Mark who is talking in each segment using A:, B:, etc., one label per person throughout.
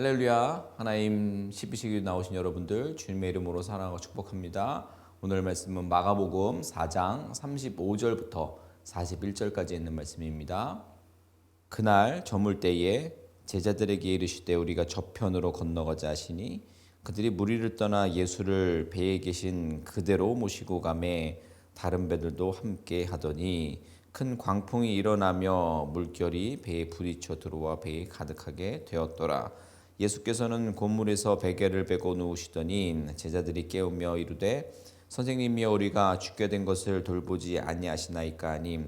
A: 할렐루야. 하나님 CBC 나오신 여러분들 주님의 이름으로 사랑하고 축복합니다. 오늘 말씀은 마가복음 4장 35절부터 41절까지 있는 말씀입니다. 그날 저물 때에 제자들에게 이르시되 우리가 저편으로 건너가자 하시니 그들이 무리를 떠나 예수를 배에 계신 그대로 모시고 가매 다른 배들도 함께 하더니 큰 광풍이 일어나며 물결이 배에 부딪혀 들어와 배에 가득하게 되었더라. 예수께서는 곤물에서 베개를 베고 누우시더니 제자들이 깨우며 이르되 선생님이여 우리가 죽게 된 것을 돌보지 아니하시나이까 하니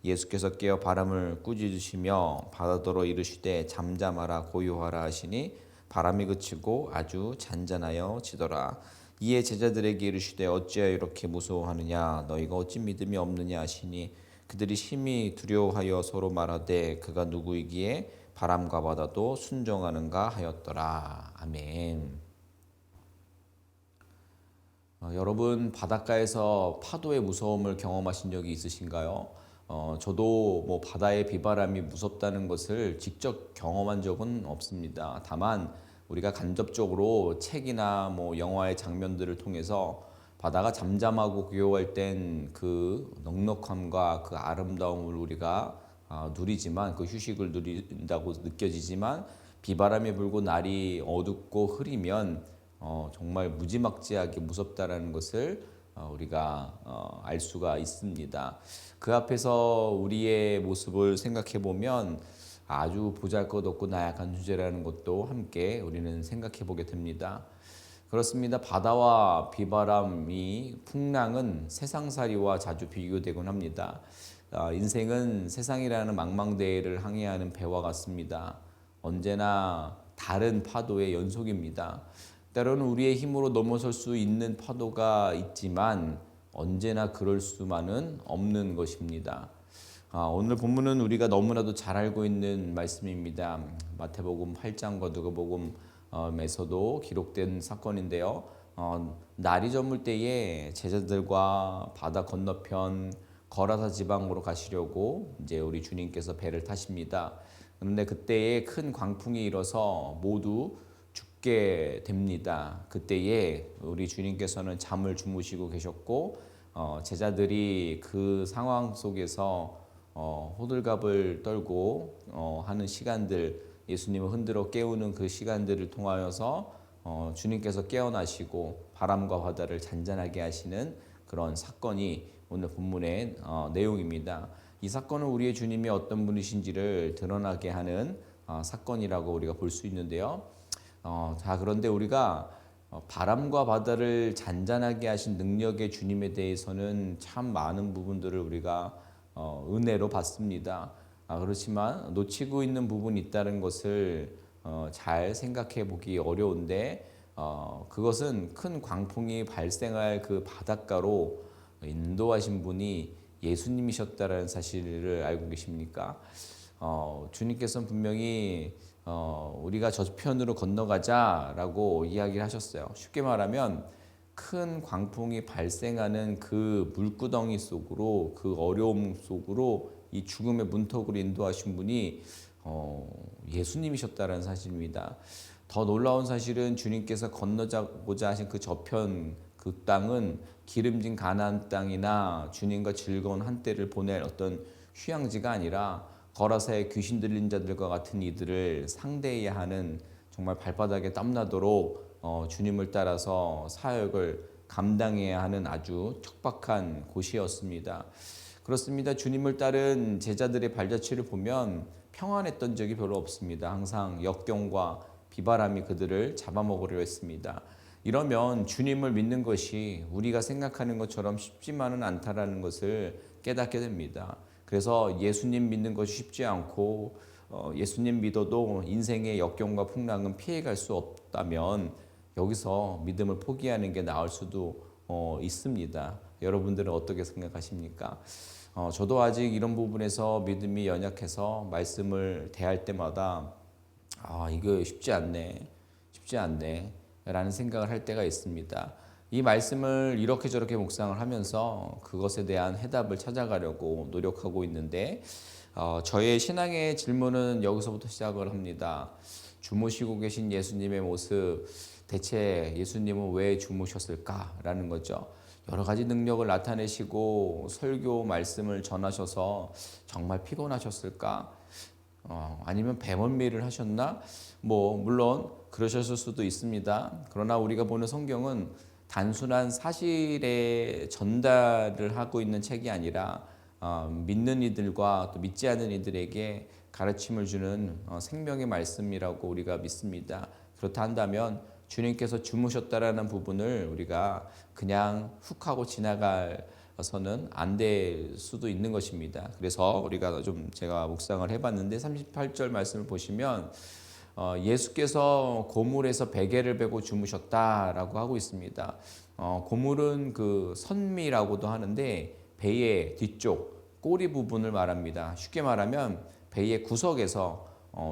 A: 예수께서 깨어 바람을 꾸짖으시며 바다더러 이르시되 잠잠하라 고요하라 하시니 바람이 그치고 아주 잔잔하여 지더라. 이에 제자들에게 이르시되 어찌하여 이렇게 무서워하느냐 너희가 어찌 믿음이 없느냐 하시니 그들이 심히 두려워하여 서로 말하되 그가 누구이기에 바람과 바다도 순종하는가 하였더라. 아멘. 여러분 바닷가에서 파도의 무서움을 경험하신 적이 있으신가요? 저도 바다의 비바람이 무섭다는 것을 직접 경험한 적은 없습니다. 다만 우리가 간접적으로 책이나 영화의 장면들을 통해서 바다가 잠잠하고 고요할 땐 그 넉넉함과 그 아름다움을 우리가 누리지만 그 휴식을 누린다고 느껴지지만 비바람이 불고 날이 어둡고 흐리면 정말 무지막지하게 무섭다라는 것을 우리가 알 수가 있습니다. 그 앞에서 우리의 모습을 생각해 보면 아주 보잘것없고 나약한 주제라는 것도 함께 우리는 생각해 보게 됩니다. 그렇습니다. 바다와 비바람이 풍랑은 세상살이와 자주 비교되곤 합니다. 인생은 세상이라는 망망대해를 항해하는 배와 같습니다. 언제나 다른 파도의 연속입니다. 때로는 우리의 힘으로 넘어설 수 있는 파도가 있지만 언제나 그럴 수만은 없는 것입니다. 오늘 본문은 우리가 너무나도 잘 알고 있는 말씀입니다. 마태복음 8장과 누가복음에서도 기록된 사건인데요. 날이 저물 때에 제자들과 바다 건너편 거라사 지방으로 가시려고 이제 우리 주님께서 배를 타십니다. 그런데 그때에 큰 광풍이 일어서 모두 죽게 됩니다. 그때에 우리 주님께서는 잠을 주무시고 계셨고 제자들이 그 상황 속에서 호들갑을 떨고 하는 시간들, 예수님을 흔들어 깨우는 그 시간들을 통하여서 주님께서 깨어나시고 바람과 바다를 잔잔하게 하시는 그런 사건이 오늘 본문의 내용입니다. 이 사건은 우리의 주님이 어떤 분이신지를 드러나게 하는 사건이라고 우리가 볼 수 있는데요. 그런데 우리가 바람과 바다를 잔잔하게 하신 능력의 주님에 대해서는 참 많은 부분들을 우리가 은혜로 받습니다. 그렇지만 놓치고 있는 부분이 있다는 것을 잘 생각해 보기 어려운데 그것은 큰 광풍이 발생할 그 바닷가로 인도하신 분이 예수님이셨다는 사실을 알고 계십니까? 주님께서는 분명히 우리가 저편으로 건너가자라고 이야기를 하셨어요. 쉽게 말하면 큰 광풍이 발생하는 그 물구덩이 속으로 그 어려움 속으로 이 죽음의 문턱으로 인도하신 분이 예수님이셨다는 사실입니다. 더 놀라운 사실은 주님께서 건너자고자 하신 그 저편 그 땅은 기름진 가나안 땅이나 주님과 즐거운 한때를 보낼 어떤 휴양지가 아니라 거라사의 귀신 들린 자들과 같은 이들을 상대해야 하는 정말 발바닥에 땀나도록 주님을 따라서 사역을 감당해야 하는 아주 척박한 곳이었습니다. 그렇습니다. 주님을 따른 제자들의 발자취를 보면 평안했던 적이 별로 없습니다. 항상 역경과 비바람이 그들을 잡아먹으려 했습니다. 이러면 주님을 믿는 것이 우리가 생각하는 것처럼 쉽지만은 않다라는 것을 깨닫게 됩니다. 그래서 예수님 믿는 것이 쉽지 않고 예수님 믿어도 인생의 역경과 풍랑은 피해갈 수 없다면 여기서 믿음을 포기하는 게 나을 수도 있습니다. 여러분들은 어떻게 생각하십니까? 저도 아직 이런 부분에서 믿음이 연약해서 말씀을 대할 때마다 이거 쉽지 않네 라는 생각을 할 때가 있습니다. 이 말씀을 이렇게 저렇게 묵상을 하면서 그것에 대한 해답을 찾아가려고 노력하고 있는데 저의 신앙의 질문은 여기서부터 시작을 합니다. 주무시고 계신 예수님의 모습, 대체 예수님은 왜 주무셨을까라는 거죠. 여러 가지 능력을 나타내시고 설교 말씀을 전하셔서 정말 피곤하셨을까? 아니면 배멀미를 하셨나? 물론 그러셨을 수도 있습니다. 그러나 우리가 보는 성경은 단순한 사실의 전달을 하고 있는 책이 아니라 믿는 이들과 또 믿지 않는 이들에게 가르침을 주는 생명의 말씀이라고 우리가 믿습니다. 그렇다 한다면 주님께서 주무셨다라는 부분을 우리가 그냥 훅 하고 지나가서는 안 될 수도 있는 것입니다. 그래서 우리가 제가 묵상을 해봤는데 38절 말씀을 보시면 예수께서 고물에서 베개를 베고 주무셨다라고 하고 있습니다. 고물은 그 선미라고도 하는데 배의 뒤쪽 꼬리 부분을 말합니다. 쉽게 말하면 배의 구석에서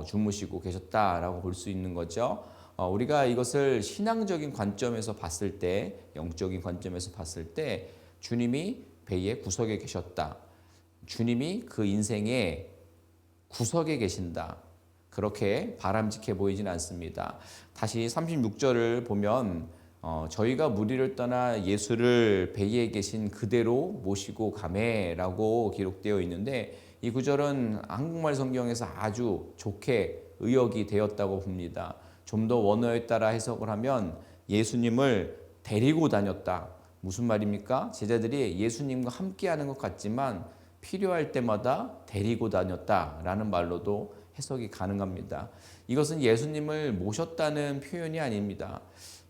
A: 주무시고 계셨다라고 볼 수 있는 거죠. 우리가 이것을 신앙적인 관점에서 봤을 때, 영적인 관점에서 봤을 때 주님이 배의 구석에 계셨다. 주님이 그 인생의 구석에 계신다. 그렇게 바람직해 보이진 않습니다. 다시 36절을 보면 저희가 무리를 떠나 예수를 배에 계신 그대로 모시고 가매라고 기록되어 있는데 이 구절은 한국말 성경에서 아주 좋게 의역이 되었다고 봅니다. 좀 더 원어에 따라 해석을 하면 예수님을 데리고 다녔다. 무슨 말입니까? 제자들이 예수님과 함께하는 것 같지만 필요할 때마다 데리고 다녔다라는 말로도 해석이 가능합니다. 이것은 예수님을 모셨다는 표현이 아닙니다.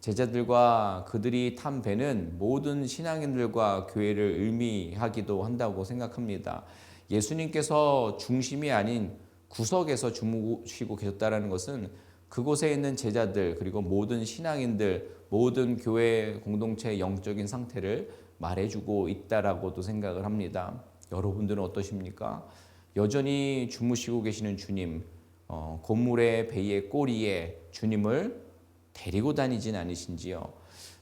A: 제자들과 그들이 탄 배는 모든 신앙인들과 교회를 의미하기도 한다고 생각합니다. 예수님께서 중심이 아닌 구석에서 주무시고 계셨다는 것은 그곳에 있는 제자들 그리고 모든 신앙인들, 모든 교회 공동체의 영적인 상태를 말해주고 있다라고도 생각을 합니다. 여러분들은 어떠십니까? 여전히 주무시고 계시는 주님, 고물의 배의 꼬리에 주님을 데리고 다니진 않으신지요?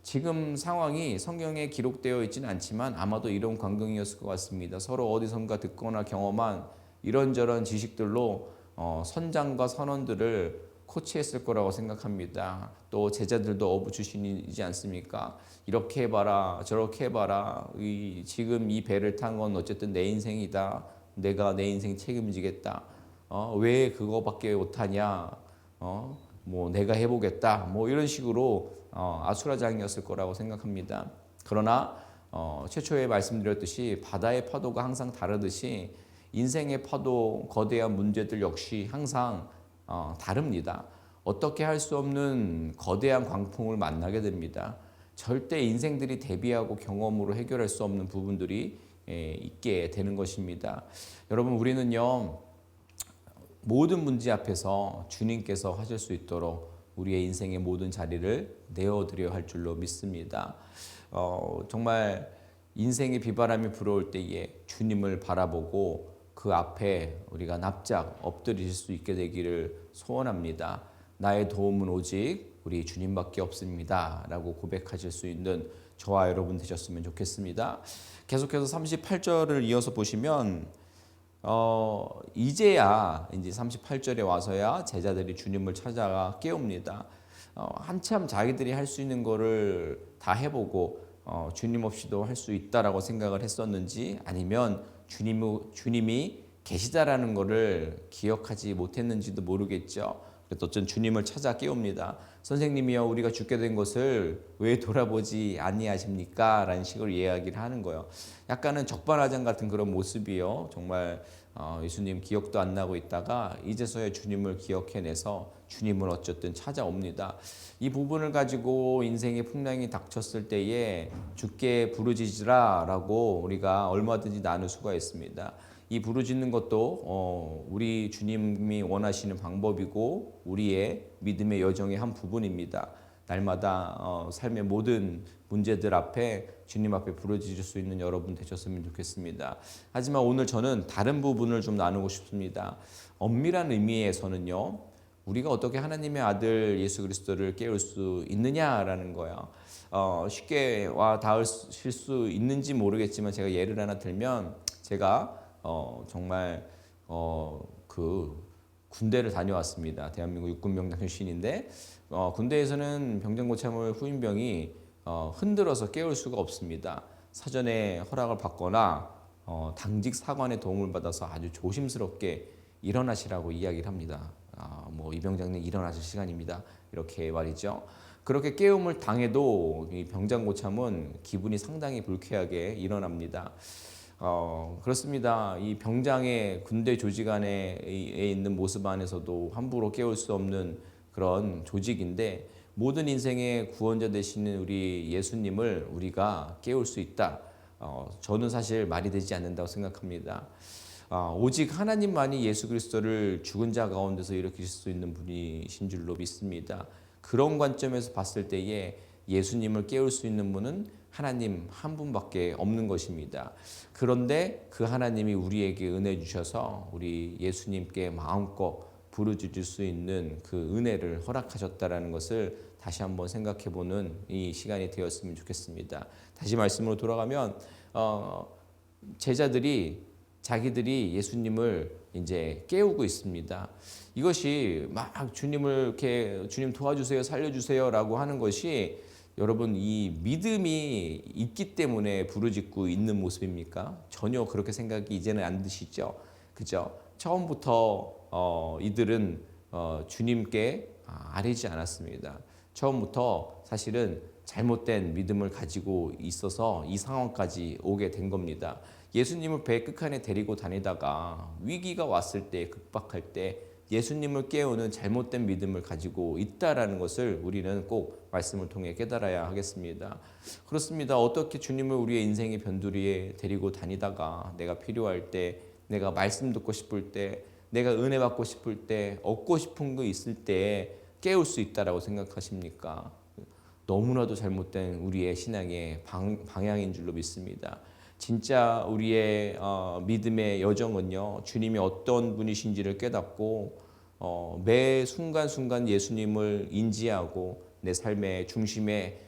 A: 지금 상황이 성경에 기록되어 있지는 않지만 아마도 이런 광경이었을 것 같습니다. 서로 어디선가 듣거나 경험한 이런저런 지식들로 선장과 선원들을 코치했을 거라고 생각합니다. 또 제자들도 어부 출신이지 않습니까? 이렇게 해봐라, 저렇게 해봐라. 지금 이 배를 탄 건 어쨌든 내 인생이다. 내가 내 인생 책임지겠다. 왜 그거밖에 못하냐? 내가 해보겠다. 이런 식으로 아수라장이었을 거라고 생각합니다. 그러나 최초에 말씀드렸듯이 바다의 파도가 항상 다르듯이 인생의 파도, 거대한 문제들 역시 항상 다릅니다. 어떻게 할 수 없는 거대한 광풍을 만나게 됩니다. 절대 인생들이 대비하고 경험으로 해결할 수 없는 부분들이 있게 되는 것입니다. 여러분, 우리는요 모든 문제 앞에서 주님께서 하실 수 있도록 우리의 인생의 모든 자리를 내어드려야 할 줄로 믿습니다. 정말 인생의 비바람이 불어올 때에 주님을 바라보고 그 앞에 우리가 납작 엎드릴 수 있게 되기를 소원합니다. 나의 도움은 오직 우리 주님밖에 없습니다. 라고 고백하실 수 있는 저와 여러분 되셨으면 좋겠습니다. 계속해서 38절을 이어서 보시면 이제야 이제 38절에 와서야 제자들이 주님을 찾아가 깨웁니다. 한참 자기들이 할 수 있는 거를 다 해보고 주님 없이도 할 수 있다라고 생각을 했었는지 아니면 주님이 계시다라는 것을 기억하지 못했는지도 모르겠죠. 그래서 어쩐 주님을 찾아 깨웁니다. 선생님이여, 우리가 죽게 된 것을 왜 돌아보지 아니하십니까? 라는 식으로 이야기를 하는 거예요. 약간은 적반하장 같은 그런 모습이요. 정말 예수님 기억도 안 나고 있다가 이제서야 주님을 기억해내서 주님을 어쨌든 찾아옵니다. 이 부분을 가지고 인생의 풍랑이 닥쳤을 때에 주께 부르짖으라 라고 우리가 얼마든지 나눌 수가 있습니다. 이 부르짖는 것도 우리 주님이 원하시는 방법이고 우리의 믿음의 여정의 한 부분입니다. 날마다 삶의 모든 문제들 앞에 주님 앞에 부르짖을 수 있는 여러분 되셨으면 좋겠습니다. 하지만 오늘 저는 다른 부분을 좀 나누고 싶습니다. 엄밀한 의미에서는요, 우리가 어떻게 하나님의 아들 예수 그리스도를 깨울 수 있느냐라는 거예요. 쉽게 와 닿으실 수 있는지 모르겠지만 제가 예를 하나 들면 제가 정말 그 군대를 다녀왔습니다. 대한민국 육군병장 출신인데 군대에서는 병장고참을 후임병이 흔들어서 깨울 수가 없습니다. 사전에 허락을 받거나 당직 사관의 도움을 받아서 아주 조심스럽게 일어나시라고 이야기를 합니다. 뭐 이병장님 일어나실 시간입니다. 이렇게 말이죠. 그렇게 깨움을 당해도 이 병장고참은 기분이 상당히 불쾌하게 일어납니다. 그렇습니다. 이 병장의 군대 조직 안에 있는 모습 안에서도 함부로 깨울 수 없는 그런 조직인데 모든 인생의 구원자 되시는 우리 예수님을 우리가 깨울 수 있다. 저는 사실 말이 되지 않는다고 생각합니다. 오직 하나님만이 예수 그리스도를 죽은 자 가운데서 일으키실 수 있는 분이신 줄로 믿습니다. 그런 관점에서 봤을 때에 예수님을 깨울 수 있는 분은 하나님 한 분밖에 없는 것입니다. 그런데 그 하나님이 우리에게 은혜 주셔서 우리 예수님께 마음껏 부르짖을 수 있는 그 은혜를 허락하셨다라는 것을 다시 한번 생각해보는 이 시간이 되었으면 좋겠습니다. 다시 말씀으로 돌아가면 제자들이 자기들이 예수님을 이제 깨우고 있습니다. 이것이 막 주님을 이렇게 주님 도와주세요, 살려주세요라고 하는 것이 여러분 이 믿음이 있기 때문에 부르짖고 있는 모습입니까? 전혀 그렇게 생각이 이제는 안 드시죠? 그죠? 처음부터 이들은 주님께 아뢰지 않았습니다. 처음부터 사실은 잘못된 믿음을 가지고 있어서 이 상황까지 오게 된 겁니다. 예수님을 배 끝칸에 데리고 다니다가 위기가 왔을 때, 급박할 때 예수님을 깨우는 잘못된 믿음을 가지고 있다라는 것을 우리는 꼭 말씀을 통해 깨달아야 하겠습니다. 그렇습니다. 어떻게 주님을 우리의 인생의 변두리에 데리고 다니다가 내가 필요할 때, 내가 말씀 듣고 싶을 때, 내가 은혜 받고 싶을 때, 얻고 싶은 거 있을 때 깨울 수 있다라고 생각하십니까? 너무나도 잘못된 우리의 신앙의 방향인 줄로 믿습니다. 진짜 우리의 믿음의 여정은요, 주님이 어떤 분이신지를 깨닫고 매 순간순간 예수님을 인지하고 내 삶의 중심의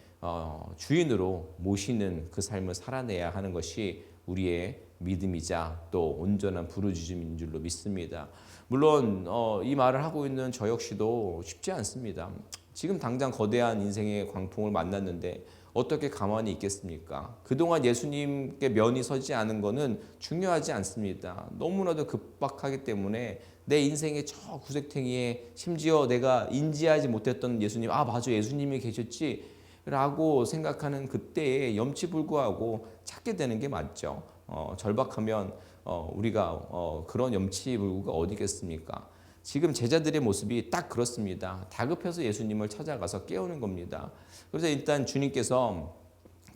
A: 주인으로 모시는 그 삶을 살아내야 하는 것이 우리의 믿음이자 또 온전한 부르짖음인 줄로 믿습니다. 물론 이 말을 하고 있는 저 역시도 쉽지 않습니다. 지금 당장 거대한 인생의 광풍을 만났는데 어떻게 가만히 있겠습니까? 그동안 예수님께 면이 서지 않은 것은 중요하지 않습니다. 너무나도 급박하기 때문에 내 인생의 저 구석탱이에 심지어 내가 인지하지 못했던 예수님, 맞아, 예수님이 계셨지 라고 생각하는 그때에 염치불구하고 찾게 되는 게 맞죠. 절박하면 우리가 그런 염치불구가 어디겠습니까? 지금 제자들의 모습이 딱 그렇습니다. 다급해서 예수님을 찾아가서 깨우는 겁니다. 그래서 일단 주님께서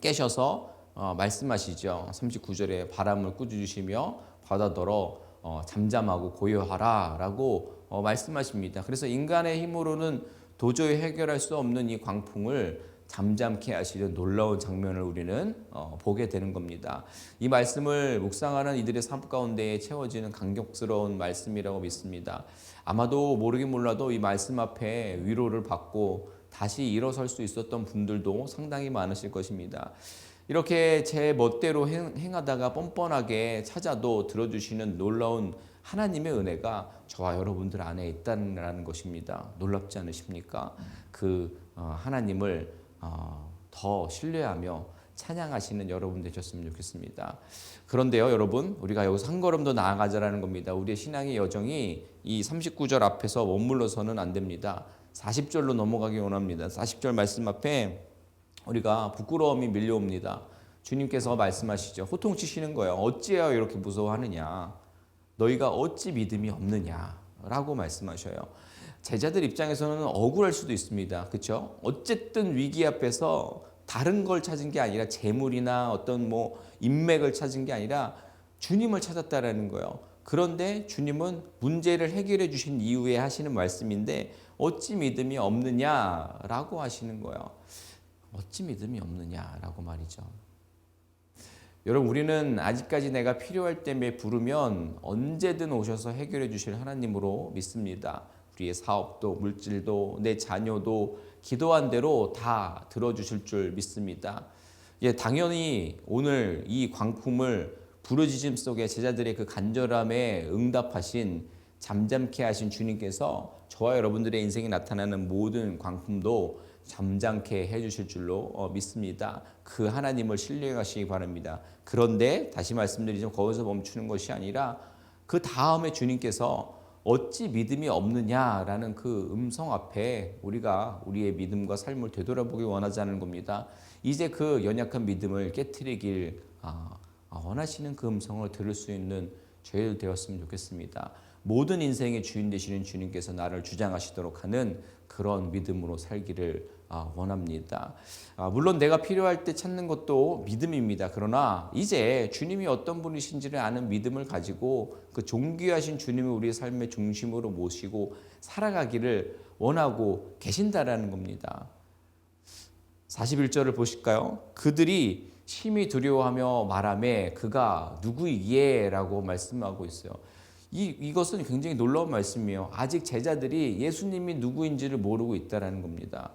A: 깨셔서 말씀하시죠. 39절에 바람을 꾸짖으시며 바다더러 잠잠하고 고요하라 라고 말씀하십니다. 그래서 인간의 힘으로는 도저히 해결할 수 없는 이 광풍을 잠잠케 하시는 놀라운 장면을 우리는 보게 되는 겁니다. 이 말씀을 묵상하는 이들의 삶 가운데에 채워지는 감격스러운 말씀이라고 믿습니다. 아마도 모르긴 몰라도 이 말씀 앞에 위로를 받고 다시 일어설 수 있었던 분들도 상당히 많으실 것입니다. 이렇게 제 멋대로 행하다가 뻔뻔하게 찾아도 들어주시는 놀라운 하나님의 은혜가 저와 여러분들 안에 있다는 것입니다. 놀랍지 않으십니까? 그 하나님을 더 신뢰하며 찬양하시는 여러분 되셨으면 좋겠습니다. 그런데요, 여러분, 우리가 여기서 한 걸음 더 나아가자라는 겁니다. 우리의 신앙의 여정이 이 39절 앞에서 머물러서는 안 됩니다. 40절로 넘어가기 원합니다. 40절 말씀 앞에 우리가 부끄러움이 밀려옵니다. 주님께서 말씀하시죠. 호통치시는 거예요. 어찌하여 이렇게 무서워하느냐? 너희가 어찌 믿음이 없느냐? 라고 말씀하셔요. 제자들 입장에서는 억울할 수도 있습니다. 그렇죠? 어쨌든 위기 앞에서 다른 걸 찾은 게 아니라 재물이나 어떤 인맥을 찾은 게 아니라 주님을 찾았다라는 거예요. 그런데 주님은 문제를 해결해 주신 이후에 하시는 말씀인데 어찌 믿음이 없느냐라고 하시는 거예요. 어찌 믿음이 없느냐라고 말이죠. 여러분, 우리는 아직까지 내가 필요할 때에 부르면 언제든 오셔서 해결해 주실 하나님으로 믿습니다. 우리의 사업도 물질도 내 자녀도 기도한 대로 다 들어주실 줄 믿습니다. 당연히 오늘 이 광풍을 부르짖음 속에 제자들의 그 간절함에 응답하신 잠잠케 하신 주님께서 저와 여러분들의 인생에 나타나는 모든 광풍도 잠잠케 해주실 줄로 믿습니다. 그 하나님을 신뢰하시기 바랍니다. 그런데 다시 말씀드리지만 거기서 멈추는 것이 아니라 그 다음에 주님께서 어찌 믿음이 없느냐라는 그 음성 앞에 우리가 우리의 믿음과 삶을 되돌아보기 원하자는 겁니다. 이제 그 연약한 믿음을 깨트리길 원하시는 그 음성을 들을 수 있는 저희들 되었으면 좋겠습니다. 모든 인생의 주인 되시는 주님께서 나를 주장하시도록 하는 그런 믿음으로 살기를 원합니다. 물론 내가 필요할 때 찾는 것도 믿음입니다. 그러나 이제 주님이 어떤 분이신지를 아는 믿음을 가지고 그 존귀하신 주님을 우리의 삶의 중심으로 모시고 살아가기를 원하고 계신다라는 겁니다. 41절을 보실까요? 그들이 심히 두려워하며 말하며 그가 누구이기에? 라고 말씀하고 있어요. 이것은 굉장히 놀라운 말씀이에요. 아직 제자들이 예수님이 누구인지를 모르고 있다는 겁니다.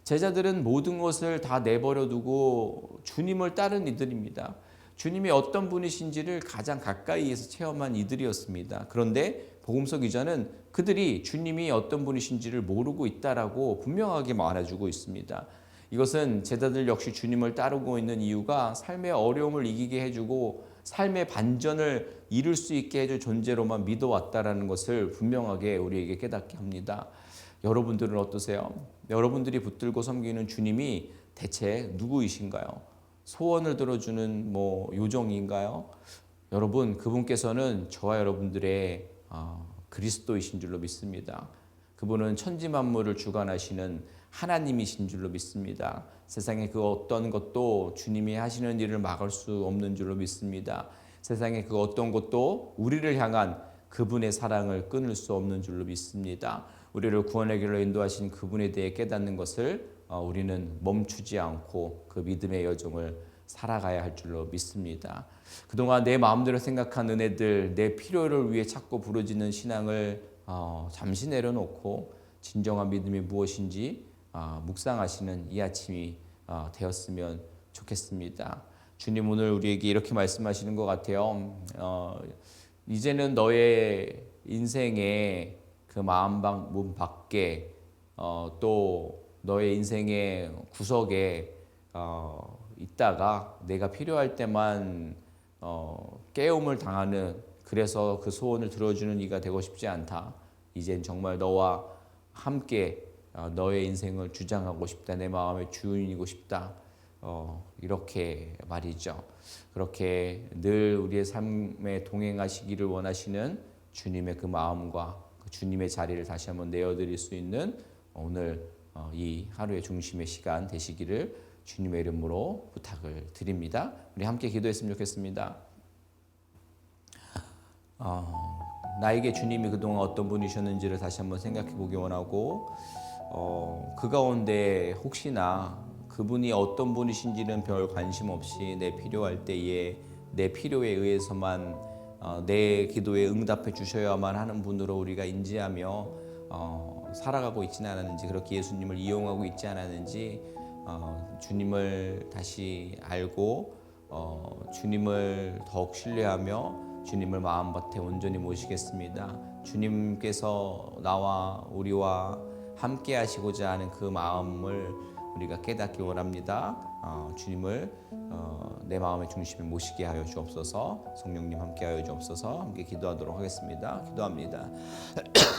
A: 제자들은 모든 것을 다 내버려 두고 주님을 따른 이들입니다. 주님이 어떤 분이신지를 가장 가까이에서 체험한 이들이었습니다. 그런데 복음서 기자는 그들이 주님이 어떤 분이신지를 모르고 있다라고 분명하게 말해주고 있습니다. 이것은 제자들 역시 주님을 따르고 있는 이유가 삶의 어려움을 이기게 해주고 삶의 반전을 이룰 수 있게 해줄 존재로만 믿어왔다라는 것을 분명하게 우리에게 깨닫게 합니다. 여러분들은 어떠세요? 여러분들이 붙들고 섬기는 주님이 대체 누구이신가요? 소원을 들어주는 요정인가요? 여러분, 그분께서는 저와 여러분들의 그리스도이신 줄로 믿습니다. 그분은 천지 만물을 주관하시는 하나님이신 줄로 믿습니다. 세상에 그 어떤 것도 주님이 하시는 일을 막을 수 없는 줄로 믿습니다. 세상에 그 어떤 것도 우리를 향한 그분의 사랑을 끊을 수 없는 줄로 믿습니다. 우리를 구원의 길로 인도하신 그분에 대해 깨닫는 것을 우리는 멈추지 않고 그 믿음의 여정을 살아가야 할 줄로 믿습니다. 그동안 내 마음대로 생각한 은혜들, 내 필요를 위해 찾고 부르짖는 신앙을 잠시 내려놓고 진정한 믿음이 무엇인지 묵상하시는 이 아침이 되었으면 좋겠습니다. 주님 오늘 우리에게 이렇게 말씀하시는 것 같아요. 이제는 너의 인생의 그 마음방 문 밖에 또 너의 인생의 구석에 있다가 내가 필요할 때만 깨움을 당하는, 그래서 그 소원을 들어주는 이가 되고 싶지 않다. 이젠 정말 너와 함께 너의 인생을 주장하고 싶다. 내 마음의 주인이고 싶다. 이렇게 말이죠. 그렇게 늘 우리의 삶에 동행하시기를 원하시는 주님의 그 마음과 그 주님의 자리를 다시 한번 내어드릴 수 있는 오늘 이 하루의 중심의 시간 되시기를 주님의 이름으로 부탁을 드립니다. 우리 함께 기도했으면 좋겠습니다. 나에게 주님이 그동안 어떤 분이셨는지를 다시 한번 생각해 보기 원하고 그 가운데 혹시나 그분이 어떤 분이신지는 별 관심 없이 내 필요할 때에 내 필요에 의해서만 내 기도에 응답해 주셔야만 하는 분으로 우리가 인지하며 살아가고 있지는 않았는지, 그렇게 예수님을 이용하고 있지 않았는지 주님을 다시 알고 주님을 더욱 신뢰하며 주님을 마음밭에 온전히 모시겠습니다. 주님께서 나와 우리와 함께 하시고자 하는 그 마음을 우리가 깨닫기 원합니다. 주님을 내 마음의 중심에 모시게 하여 주옵소서. 성령님 함께 하여 주옵소서. 함께 기도하도록 하겠습니다. 기도합니다.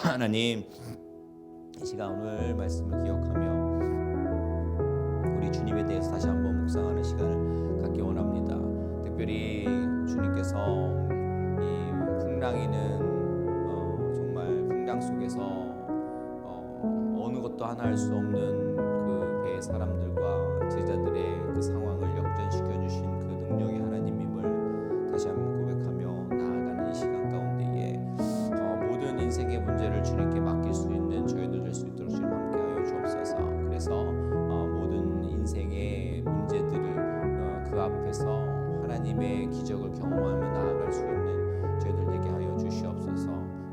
A: 하나님, 이 시간 오늘 말씀을 기억하며 우리 주님에 대해서 다시 한번 묵상하는 시간을 갖기 원합니다. 특별히 주님께서 이 풍랑이는 정말 풍랑 속에서 어느 것도 하나 할 수 없는 그 배의 사람들과 제자들의 그 상황을 역전시켜 주신 그 능력의 하나님임을 다시 한번 고백하며 나아가는 이 시간 가운데에 모든 인생의 문제를 주님께 맡길 수 있는 저희들 될 수 있도록 주님 함께하여 주옵소서. 그래서 모든 인생의 문제들을 그 앞에서 하나님의 기적을 경험하며 나아갈 수 있는 저희들 되게 하여 주시옵소서.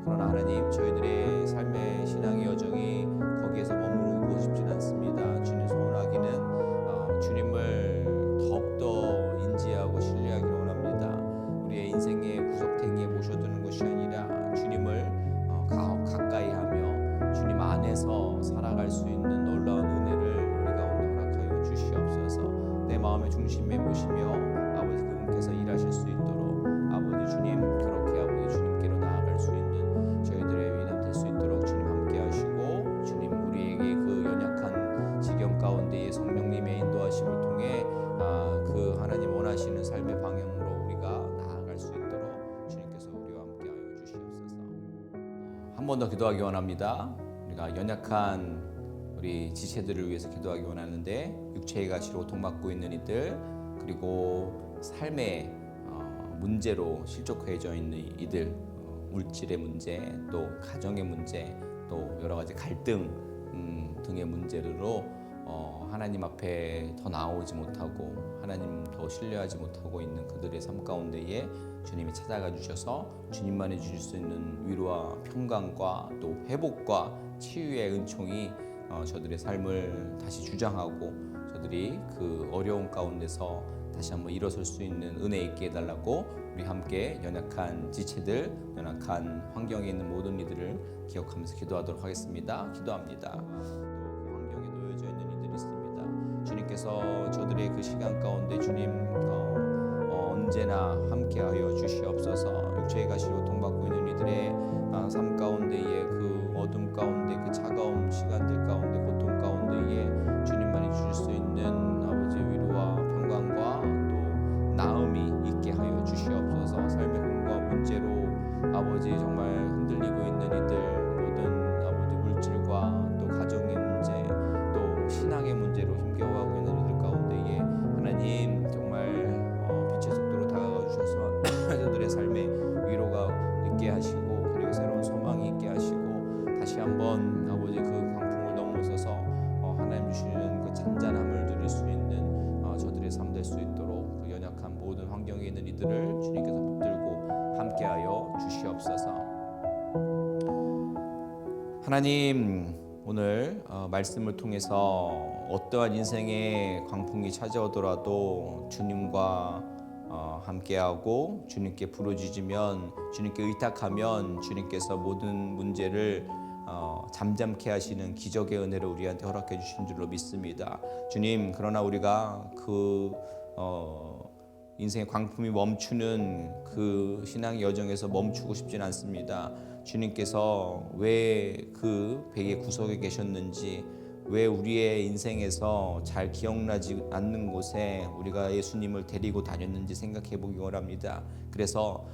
A: 그러나 하나님, 저희들의 삶의 신앙의 여정이 거기에서 머무르고 싶진 않습니다. 주님 소원하기는 주님을 더욱더 인지하고 신뢰하기 안에서 살아갈 수 있는 놀라운 은혜를 우리 가운데 허락하여 주시옵소서. 내 마음의 중심에 모시며 아버지 그분께서 일하실 수 있도록 아버지 주님 그렇게 아버지 주님께로 나아갈 수 있는 저희들의 위남 될 수 있도록 주님 함께 하시고 주님 우리에게 그 연약한 지경 가운데에 성령님의 인도하심을 통해 그 하나님 원하시는 삶의 방향으로 우리가 나아갈 수 있도록 주님께서 우리와 함께 하여 주시옵소서. 한 번 더 기도하기 원합니다. 우리가 연약한 우리 지체들을 위해서 기도하기 원하는데 육체의 가시로 고통받고 있는 이들 그리고 삶의 문제로 실족해져 있는 이들 물질의 문제 또 가정의 문제 또 여러 가지 갈등 등의 문제로 하나님 앞에 더 나오지 못하고 하나님 더 신뢰하지 못하고 있는 그들의 삶 가운데에 주님이 찾아가 주셔서 주님만이 주실 수 있는 위로와 평강과 또 회복과 치유의 은총이 저들의 삶을 다시 주장하고 저들이 그 어려움 가운데서 다시 한번 일어설 수 있는 은혜 있게 해달라고 우리 함께 연약한 지체들, 연약한 환경에 있는 모든 이들을 기억하면서 기도하도록 하겠습니다. 기도합니다. 또 그 환경에 놓여져 있는 이들이 있습니다. 주님께서 저들의 그 시간 가운데 주님 언제나 함께하여 주시옵소서. 육체의 가시로 고통받고 있는 이들의 삶 가운데에 그 어둠 가운데 그 차가운 시간들 가운데 고통 가운데에 주님만이 주실 수 있는 아버지 위로와 평강과 또 나음이 있게 하여 주시옵소서. 삶의 공과 문제로 아버지 정말 흔들리고 있는 이들 모든 아버지 물질과 또 가정의 문제 또 신앙의 문제로 힘겨워하고 있는 이들 가운데에 하나님 정말 빛의 속도로 다가가 주셔서 저들의 삶에 위로가 있게 하시고 그리고 새로운 소망이 있게 하시고 다시 한번 아버지 그 광풍을 넘어서서 하나님 주시는 그 잔잔함을 누릴 수 있는 저들의 삶 될 수 있도록 그 연약한 모든 환경에 있는 이들을 주님께서 붙들고 함께하여 주시옵소서. 하나님 오늘 말씀을 통해서 어떠한 인생의 광풍이 찾아오더라도 주님과 함께하고 주님께 부르짖으면 주님께 의탁하면 주님께서 모든 문제를 잠잠케 하시는 기적의 은혜를 우리한테 허락해 주신 줄로 믿습니다. 주님 그러나 우리가 그 인생의 광풍이 멈추는 그 신앙 여정에서 멈추고 싶진 않습니다. 주님께서 왜 그 베개 구석에 계셨는지 왜 우리의 인생에서 잘 기억나지 않는 곳에 우리가 예수님을 데리고 다녔는지 생각해 보기 원합니다. 그래서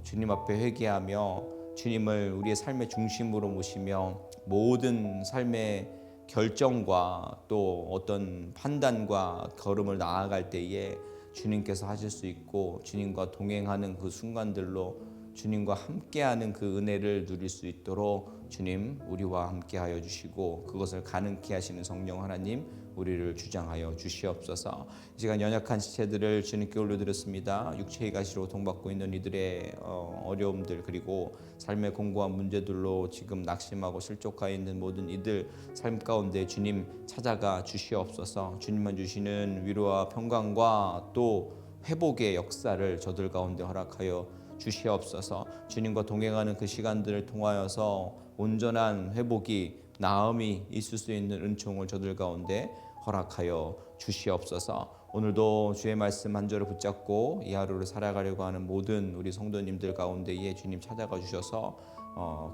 A: 주님 앞에 회개하며 주님을 우리의 삶의 중심으로 모시며 모든 삶의 결정과 또 어떤 판단과 걸음을 나아갈 때에 주님께서 하실 수 있고 주님과 동행하는 그 순간들로 주님과 함께하는 그 은혜를 누릴 수 있도록 주님 우리와 함께하여 주시고 그것을 가능케 하시는 성령 하나님 우리를 주장하여 주시옵소서. 이 시간 연약한 지체들을 주님께 올려드렸습니다. 육체의 가시로 고통받고 있는 이들의 어려움들 그리고 삶의 공고한 문제들로 지금 낙심하고 실족하여 있는 모든 이들 삶 가운데 주님 찾아가 주시옵소서. 주님만 주시는 위로와 평강과 또 회복의 역사를 저들 가운데 허락하여 주시옵소서. 주님과 동행하는 그 시간들을 통하여서 온전한 회복이 나음이 있을 수 있는 은총을 저들 가운데 허락하여 주시옵소서. 오늘도 주의 말씀 한 절을 붙잡고 이 하루를 살아가려고 하는 모든 우리 성도님들 가운데에 주님 찾아가 주셔서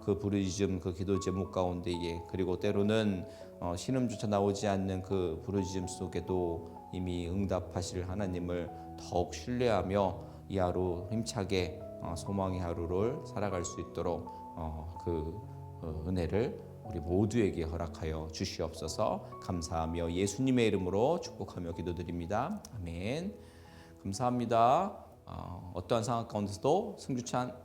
A: 그 부르짖음 그 기도 제목 가운데에 그리고 때로는 신음조차 나오지 않는 그 부르짖음 속에도 이미 응답하실 하나님을 더욱 신뢰하며 이 하루 힘차게 소망의 하루를 살아갈 수 있도록 그 은혜를 우리 모두에게 허락하여 주시옵소서. 감사하며 예수님의 이름으로 축복하며 기도드립니다. 아멘. 감사합니다. 어떠한 상황 가운데서도 승주찬